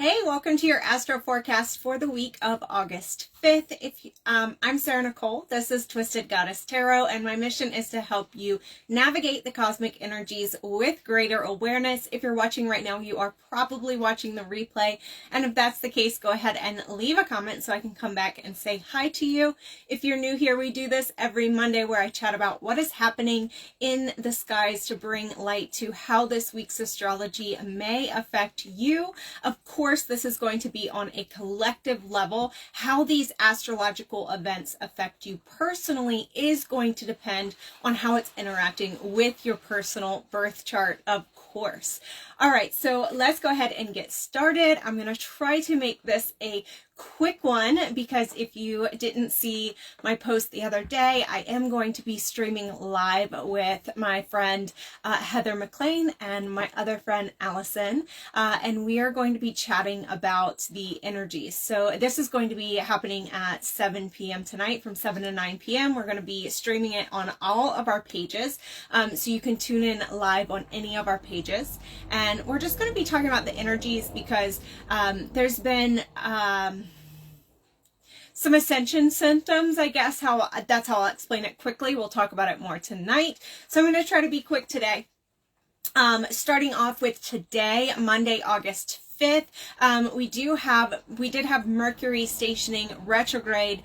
Hey, welcome to your Astro Forecast for the week of August 5th. I'm Sarah Nicole. This is Twisted Goddess Tarot, and my mission is to help you navigate the cosmic energies with greater awareness. If you're watching right now, you are probably watching the replay, and if that's the case, go ahead and leave a comment so I can come back and say hi to you. If you're new here, we do this every Monday where I chat about what is happening in the skies to bring light to how this week's astrology may affect you. Of course, this is going to be on a collective level. How these astrological events affect you personally is going to depend on how it's interacting with your personal birth chart, of course. All right, so let's go ahead and get started. I'm going to try to make this a quick one because if you didn't see my post the other day, I am going to be streaming live with my friend Heather McLean and my other friend Allison, and we are going to be chatting about the energies. So this is going to be happening at 7 p.m. tonight from 7 to 9 p.m. We're going to be streaming it on all of our pages, so you can tune in live on any of our pages. And we're just going to be talking about the energies because there's been some ascension symptoms, I guess. That's how I'll explain it quickly. We'll talk about it more tonight. So I'm going to try to be quick today. Starting off with today, Monday, August 5th, we did have Mercury stationing retrograde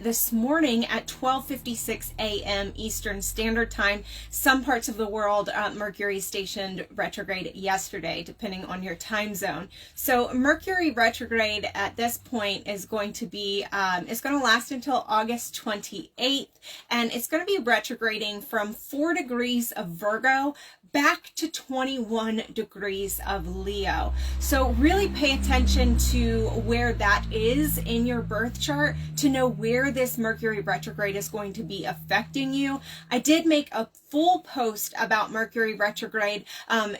this morning at 12:56 a.m. Eastern Standard Time. Some parts of the world, Mercury stationed retrograde yesterday, depending on your time zone. So Mercury retrograde at this point is going to be, it's going to last until August 28th, and it's going to be retrograding from 4 degrees of Virgo back to 21 degrees of Leo. So really pay attention to where that is in your birth chart to know where this Mercury retrograde is going to be affecting you. I did make a full post about Mercury retrograde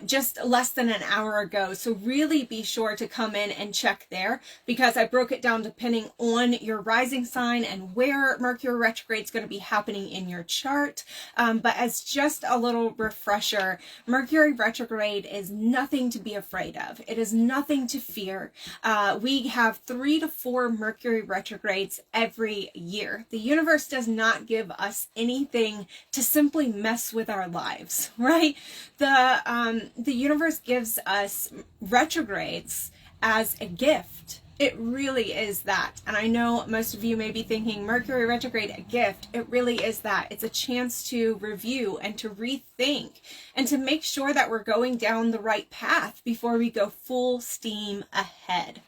just less than an hour ago, so really be sure to come in and check there because I broke it down depending on your rising sign and where Mercury retrograde is going to be happening in your chart. But as just a little refresher, Mercury retrograde is nothing to be afraid of. It is nothing to fear. We have 3 to 4 Mercury retrogrades every year. The universe does not give us anything to simply mess with our lives, right? The universe gives us retrogrades as a gift. It really is that. And I know most of you may be thinking, Mercury retrograde, a gift. It really is that. It's a chance to review and to rethink and to make sure that we're going down the right path before we go full steam ahead.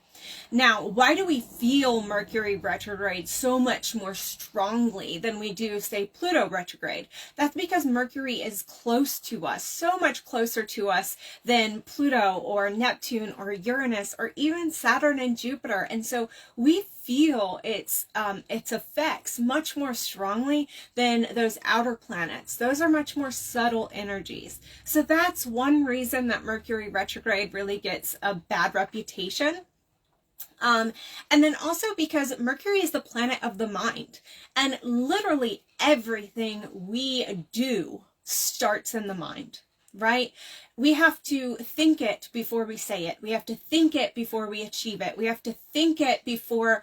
Now, why do we feel Mercury retrograde so much more strongly than we do, say, Pluto retrograde? That's because Mercury is close to us, so much closer to us than Pluto or Neptune or Uranus or even Saturn and Jupiter. And so we feel its effects much more strongly than those outer planets. Those are much more subtle energies. So that's one reason that Mercury retrograde really gets a bad reputation. And then also because Mercury is the planet of the mind, and literally everything we do starts in the mind, right? We have to think it before we say it. We have to think it before we achieve it. We have to think it before,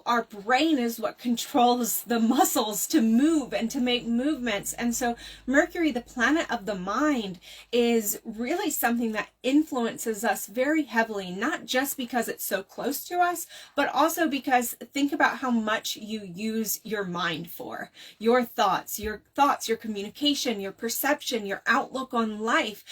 our brain is what controls the muscles to move and to make movements. And so Mercury, the planet of the mind, is really something that influences us very heavily, not just because it's so close to us, but also because think about how much you use your mind for. Your thoughts, your communication, your perception, your outlook on life,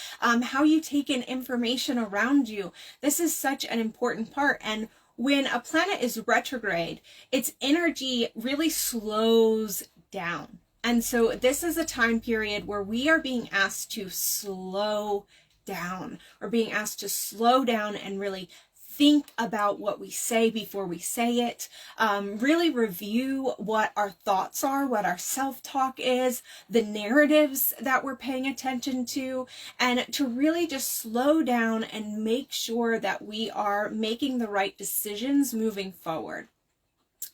how you take in information around you. This is such an important part. And when a planet is retrograde, its energy really slows down. And so this is a time period where we are being asked to slow down, or being asked to slow down and really think about what we say before we say it, really review what our thoughts are, what our self-talk is, the narratives that we're paying attention to, and to really just slow down and make sure that we are making the right decisions moving forward.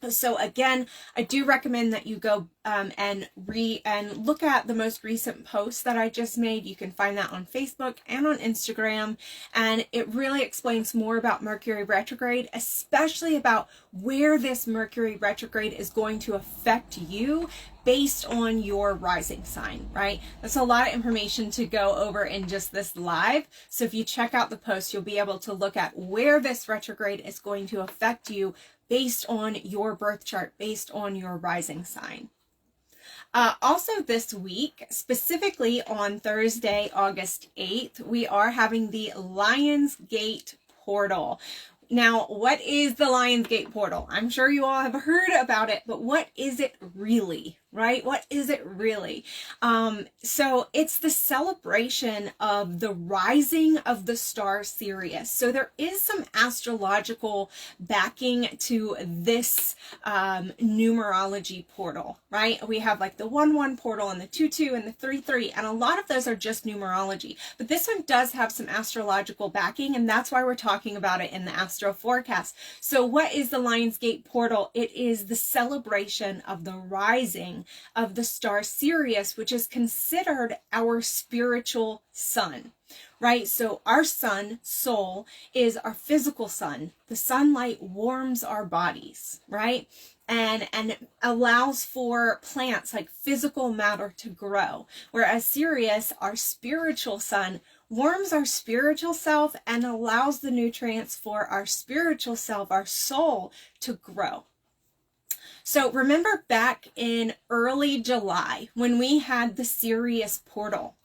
So again, I do recommend that you go and look at the most recent posts that I just made. You can find that on Facebook and on Instagram, and it really explains more about Mercury retrograde, especially about where this Mercury retrograde is going to affect you based on your rising sign, right? That's a lot of information to go over in just this live. So if you check out the post, you'll be able to look at where this retrograde is going to affect you based on your birth chart, based on your rising sign. Also this week, specifically on Thursday, August 8th, we are having the Lionsgate portal. Now, what is the Lionsgate portal? I'm sure you all have heard about it, but what is it really, right? What is it really? So it's the celebration of the rising of the star Sirius. So there is some astrological backing to this numerology portal, right? We have like the 1-1 portal and the 2-2 and the 3-3, and a lot of those are just numerology. But this one does have some astrological backing, and that's why we're talking about it in the Astro Forecast. So what is the Lionsgate portal? It is the celebration of the rising of the star Sirius, which is considered our spiritual sun, right? So our sun, soul, is our physical sun. The sunlight warms our bodies, right? And allows for plants like physical matter to grow. Whereas Sirius, our spiritual sun, warms our spiritual self and allows the nutrients for our spiritual self, our soul, to grow. So remember back in early July when we had the Sirius portal,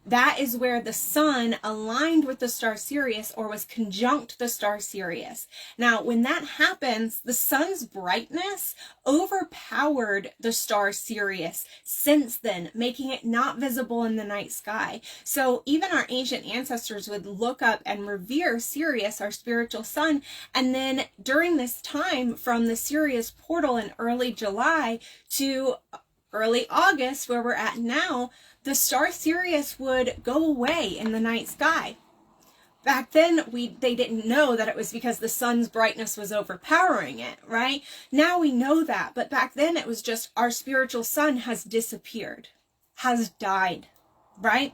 that is where the sun aligned with the star Sirius, or was conjunct the star Sirius. Now, when that happens, the sun's brightness overpowered the star Sirius since then, making it not visible in the night sky. So even our ancient ancestors would look up and revere Sirius, our spiritual sun. And then during this time from the Sirius portal in early July to early August, where we're at now, the star Sirius would go away in the night sky. Back then, they didn't know that it was because the sun's brightness was overpowering it, right? Now we know that, but back then it was just our spiritual sun has disappeared, has died, right?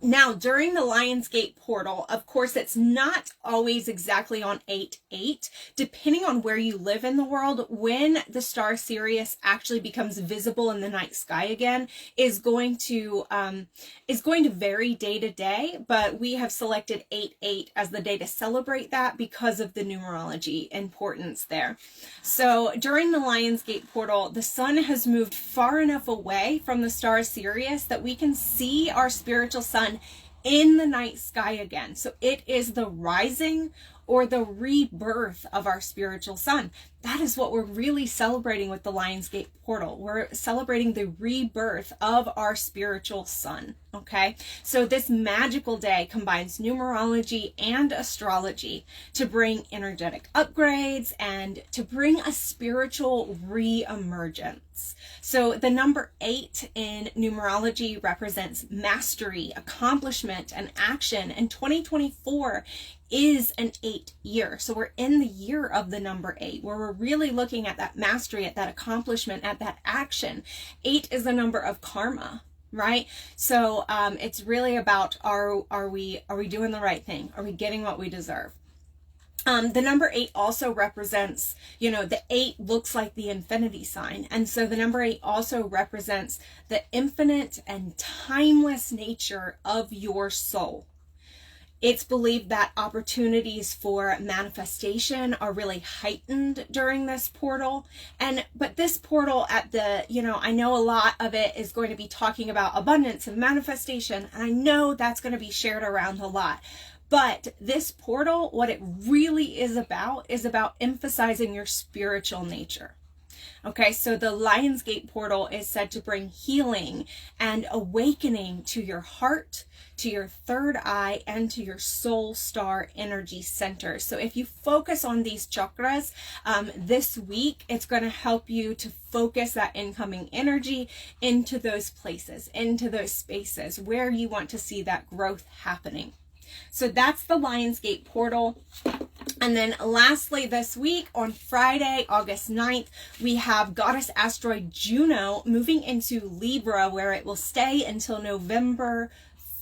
Now, during the Lionsgate portal, of course, it's not always exactly on 8/8. Depending on where you live in the world, when the star Sirius actually becomes visible in the night sky again is going to vary day to day, but we have selected 8/8 as the day to celebrate that because of the numerology importance there. So during the Lionsgate portal, the sun has moved far enough away from the star Sirius that we can see our spiritual sun in the night sky again. So it is the rising or the rebirth of our spiritual sun. That is what we're really celebrating with the Lionsgate portal. We're celebrating the rebirth of our spiritual sun, okay? So this magical day combines numerology and astrology to bring energetic upgrades and to bring a spiritual re-emergence. So the number 8 in numerology represents mastery, accomplishment, and action, and 2024 is an 8 year. So we're in the year of the number 8, where we're really looking at that mastery, at that accomplishment, at that action. 8 is the number of karma, right? So it's really about are we doing the right thing? Are we getting what we deserve? The number 8 also represents, the 8 looks like the infinity sign. And so the number 8 also represents the infinite and timeless nature of your soul. It's believed that opportunities for manifestation are really heightened during this portal. But this portal I know a lot of it is going to be talking about abundance and manifestation, and I know that's going to be shared around a lot. But this portal, what it really is about emphasizing your spiritual nature. Okay, so the Lionsgate portal is said to bring healing and awakening to your heart, to your third eye, and to your soul star energy center. So if you focus on these chakras this week, it's going to help you to focus that incoming energy into those places, into those spaces where you want to see that growth happening. So that's the Lionsgate portal. And then lastly, this week on Friday, August 9th, we have goddess asteroid Juno moving into Libra, where it will stay until November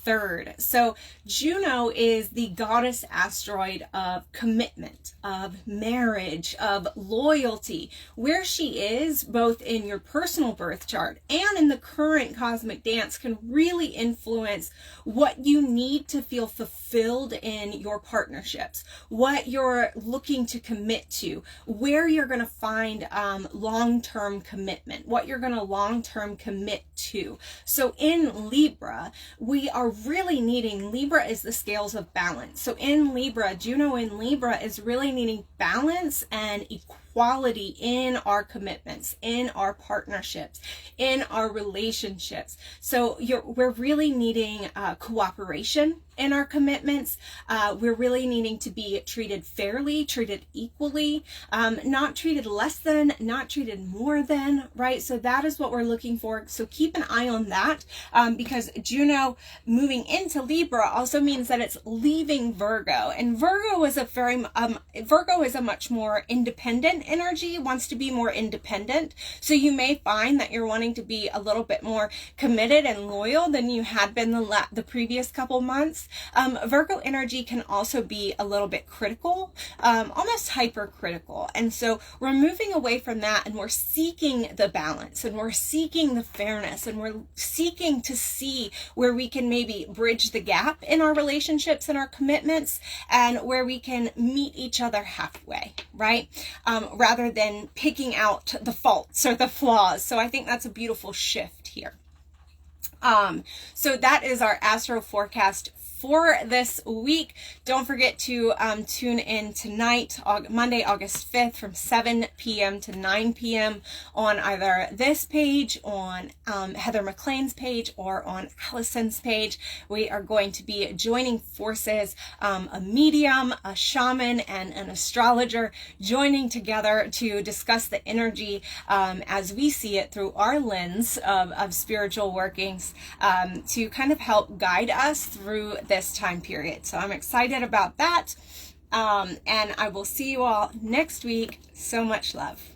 3rd. So Juno is the goddess asteroid of commitment, of marriage, of loyalty. Where she is, both in your personal birth chart and in the current cosmic dance, can really influence what you need to feel fulfilled in your partnerships, what you're looking to commit to, where you're going to find long-term commitment, what you're going to long-term commit to. So in Libra, we are really needing, Libra is the scales of balance. So in Libra, Juno in Libra is really needing balance and equality in our commitments, in our partnerships, in our relationships. So we're really needing cooperation in our commitments. We're really needing to be treated fairly, treated equally, not treated less than, not treated more than, right? So that is what we're looking for. So keep an eye on that, because Juno moving into Libra also means that it's leaving Virgo, and Virgo is a much more independent energy, wants to be more independent. So you may find that you're wanting to be a little bit more committed and loyal than you had been the previous couple months. Virgo energy can also be a little bit critical, almost hypercritical. And so we're moving away from that, and we're seeking the balance, and we're seeking the fairness, and we're seeking to see where we can maybe bridge the gap in our relationships and our commitments, and where we can meet each other halfway, right? Rather than picking out the faults or the flaws. So I think that's a beautiful shift here. So that is our Astro Forecast for this week. Don't forget to tune in tonight, Monday, August 5th from 7 p.m. to 9 p.m. on either this page, on Heather McLean's page, or on Allison's page. We are going to be joining forces, a medium, a shaman, and an astrologer joining together to discuss the energy as we see it through our lens of spiritual workings, to kind of help guide us through this time period. So I'm excited about that. And I will see you all next week. So much love.